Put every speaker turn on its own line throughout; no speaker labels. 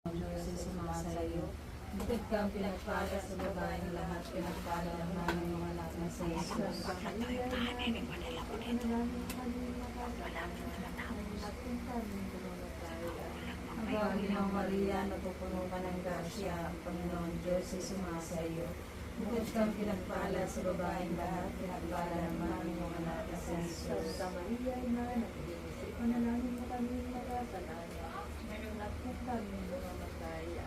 Diyos ay sumasayo. Bukod kang pinagpala sa babaeng lahat, pinagpala naman ng mga anak na sa Jesus. Ang bagay ng Maria, napupuno ka ng grasya, ang Panginoon Diyos ay sumasayo. Bukod kang pinagpala sa babaeng lahat, pinagpala naman ng mga anak na sa Jesus.
Sa Maria, Ina, nag-iisip ko na namin na kami makasalanan. Ngayon at kung kami mamamatay.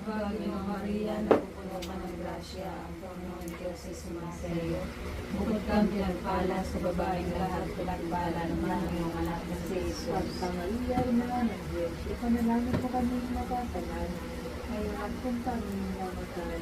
Bagay ng Maria, napupuno ka ng grasya, ang Panginoon Diyos ay sumasayo. Bukod kang pinagpala sa babaeng lahat, pinagpala naman ng mga anak na sa Jesus.
Sa Maria, Ina, nag-iisip ko na namin na kami makasalanan. Ngayon at kung kami mamamatay.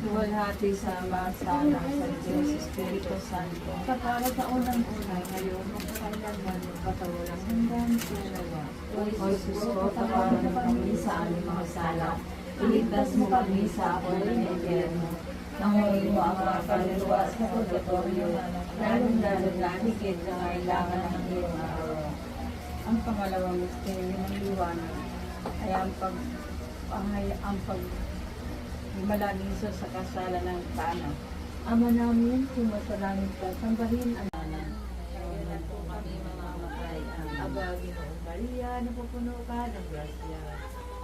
Luwalhati sa Ama, sa Anak, sa Diyos, Espiritu Santo.
Kapara sa unang-una, ngayon, magpakailanman, magpatawalang hanggang sinawa.
O Jesus ko, patawarin mo kami sa aming mga sala. Iligtas mo kami sa apoy ng impyerno. Nangurin mo ang mga kaluluwa sa purgatorio, lalong-lalo na higit na kailangan ng iyong araw.
Ang pangalawang misteryo ng liwanag ay ang paghimalaniso sa kasalan ng Kana. Ama namin, sumasalangit ka, sambahin ang nanan.
Ngayon at kung kami mamamatay, amen.
Aba, Ginoong Maria, napupuno ka ng grasya.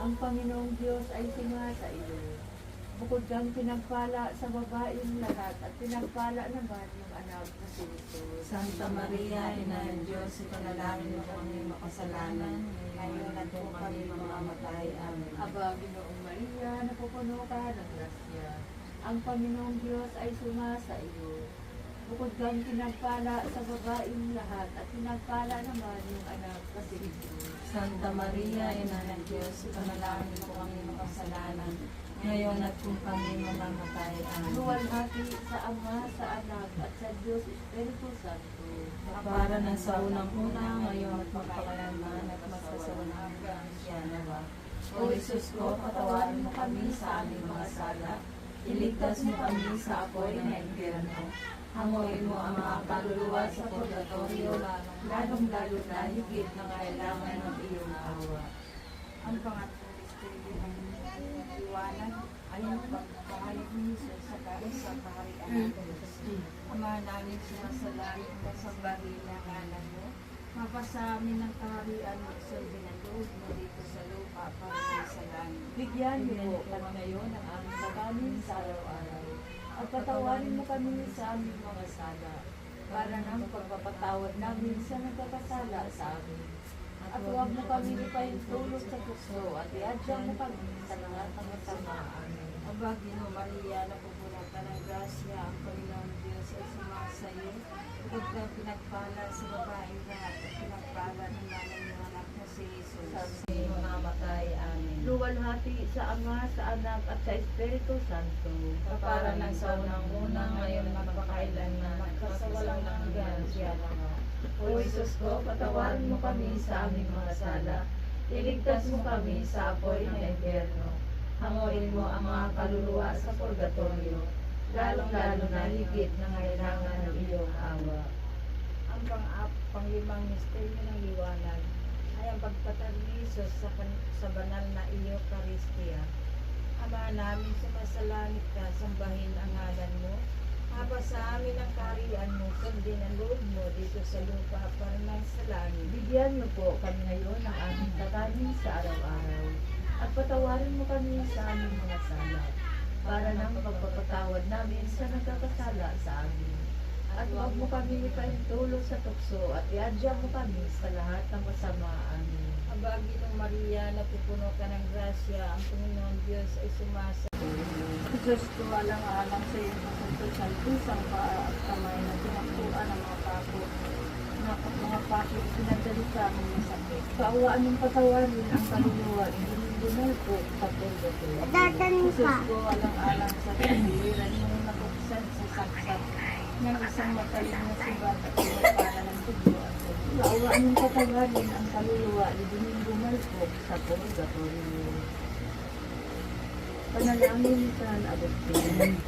Ang Panginoong Diyos ay sumasa iyo. Bukod kang pinagpala sa babaeng lahat at pinagpala naman yung anak na si Jesus.
Santa Maria, Ina ng Diyos, ipanalangin mo kami makasalanan, ngayon at kung kami mamamatay, amen.
Aba, Ginoong Maria, napupuno ka ng grasya. Ang Panginoong Diyos ay sumasa iyo. Bukod kang pinagpala sa babaeng lahat at pinagpala naman yung anak na si Jesus.
Santa Maria, Ina ng Diyos, ipanalangin mo kami makasalanan, ngayon at kung kami mamamatay, amen.
Luwalhati sa Ama, sa Anak, at sa Diyos Espiritu Santo.
Para na sa unang-una, ngayon at magpakailanman at magsasawalang hanggang siyanawa. O Jesus ko, patawarin mo kami sa aming mga sala. Iligtas mo kami sa apoy ng impyerno. Hanguin mo ang mga kaluluwa sa purgatorio, lalong-lalo na higit na kailangan ng iyong awa.
Ang pangatlong misteryo ng liwanag ay ang pagpahayag ni Jesus sa kaharian ng Diyos. Ama namin, sumasalangit ka sa bagay na ngalan mo. Mapasa amin ng kaharian mo, sundin ang loob mo dito sa lupa para sa langit. Bigyan niyo po kami ngayon ng aming kakanin sa araw-araw. At patawarin mo kami sa aming mga sala, para ng pagpapatawad namin sa nagkakasala sa amin. At huwag mo kami ipahintulot sa tukso at iadya mo kami sa lahat ng masama. Amen. Aba, Ginoo Maria, napupuno ka ng grasya, ang Panginoong Diyos ay sumasayo. Bukod kang pinagpala sa babaeng lahat at pinagpala ng nanay ng anak na si Jesus.
Kami mamamatay, amen.
Luwalhati sa Ama, sa Anak, at sa Espiritu Santo.
Para na sa unang-una, ngayon at magpakailanman, magsasawalang hanggan siyanawa. O Jesus ko, patawarin mo kami sa aming mga sala. Iligtas mo kami sa apoy ng impyerno. Hanguin mo ang mga kaluluwa sa purgatorio, lalong-lalo na higit na kailangan ng iyong awa.
Ang panglimang misteryo ng liwanag ay ang pagpatag ni Jesus sa banal na Eucharistia. Ama namin, sumasalangit ka, sambahin ang ngalan mo. Haba sa amin ang kaharian mo, sundin ang loob mo dito sa lupa para nang sa langit. Bigyan mo po kami ngayon ng aming kakanin sa araw-araw. At patawarin mo kami sa aming mga sala, para nang pagpapatawad namin sa nagkakasala sa amin. At huwag mo kami ipahintulot sa tukso at iadya mo kami sa lahat ng masama. Amen. Abagi ng Maria, napupuno ka ng grasya, ang Panginoon Diyos ay sumasa. Diyos ko, alang-alang sa iyo, sa pusang paa at kamay na tinakbuan ng mga pako. Mga pako, pinadali sa aming masakit. Kaawaan ng patawarin ang kaluluwa, hindi po sa purgatorio. Diyos ko, alang-alang sa kahiran mo nakuksan sa saksak ng isang mataling na sibat at pinapala ng tubo at kaawaan ng patawarin ang kaluluwa, hindi bumalpok sa purgatorio. Panalangin sa Agustin.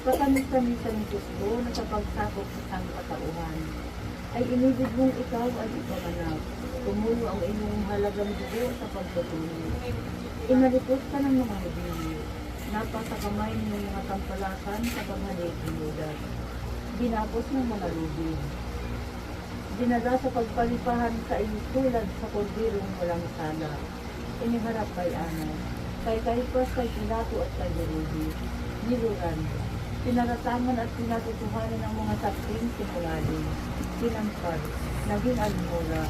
Patamis-tamis ang Diyos ko na sa pagsakop sa sangkatauhan. Ay inibig mong ikaw ay ipanganak. Tumulo ang inyong halagang dugo sa pagpatuloy. Inalipos ka ng mga hudili. Napasa kamay ng mga tampalakan sa paghalig ng Judas. Ginapos ng mga lubid. Dinala sa pagpalipahan sa tulad sa kordirong walang sala. Iniharap kay Ana, kay Caiphas, kay Pilato at kay Herodes. Niluran. Pinaratangan at pinatutuhanan ng mga sapling sinungaling. Sinampal. Naging almura.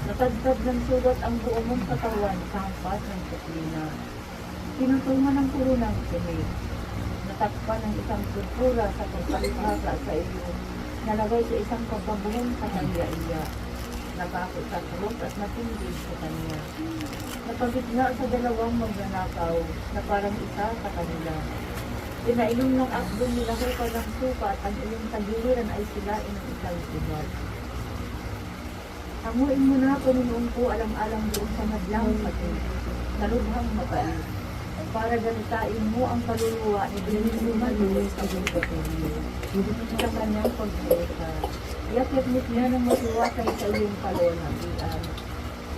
Natagtad ng sugat ang buong mong katawan sa hampas ng kuplina. Pinutungan ng kurunang sinit. Natakpan ng isang purpura sa pagpalipaga sa iyo. Nalagay sa isang pagbabuhong sa kanya-iya. Napako sa krus at natindig sa kanya. Napagitna sa dalawang magnanakaw na parang isa sa kanila. Pinainom ng akdong nila hukay ng suka at ang iyong tagiliran ay sila ng isang sugat. Hanguin mo na, Panginoon ko, alang-alang doon sa madlang pati, sa lubhang mabait, para galitain mo ang kaluluwa ni Benito Manuel sa pagpapilyo. Sa kanyang pagbuka, yakit niya ng masiwasay sa iyong kaloonabian.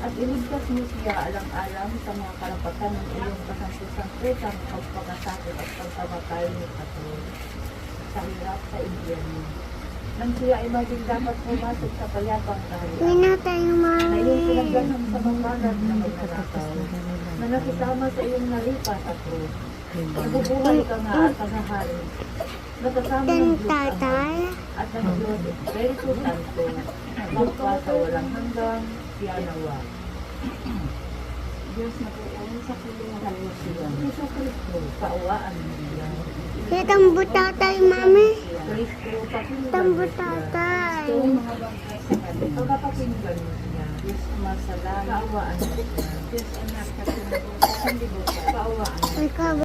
At iligtas mo siya alang-alang sa mga karapatan ng iyong kasampusang pagpakasakit at pagpamatay ni Patron sa hirap sa impyerno. Nang siya ay maging dapat pumasok sa payapang kaharian. Na iyong pinagganang sa mamalag na magnanakaw, na nakisama sa iyong nalipa sa krus. Nabubuhay ka nga at naghahari. Nakasama ng Diyos Ama at ng Diyos Espiritu Santo, magpasa walang hanggang siyanawa. Diyos na po sa kulungan mo siya. Kristo Kristo, kaawaan mo siya.
Kaya tambo tatay, mami.
Kristo, pakinggan
Tambo
mo siya.
tatay.
Kristo, mga bangkay sa kanila. Pagkapakinggan mo siya. Diyos masalang, kaawaan mo siya. Diyos anak, kasunod, kasunod, kaawaan mo siya.
Ikaw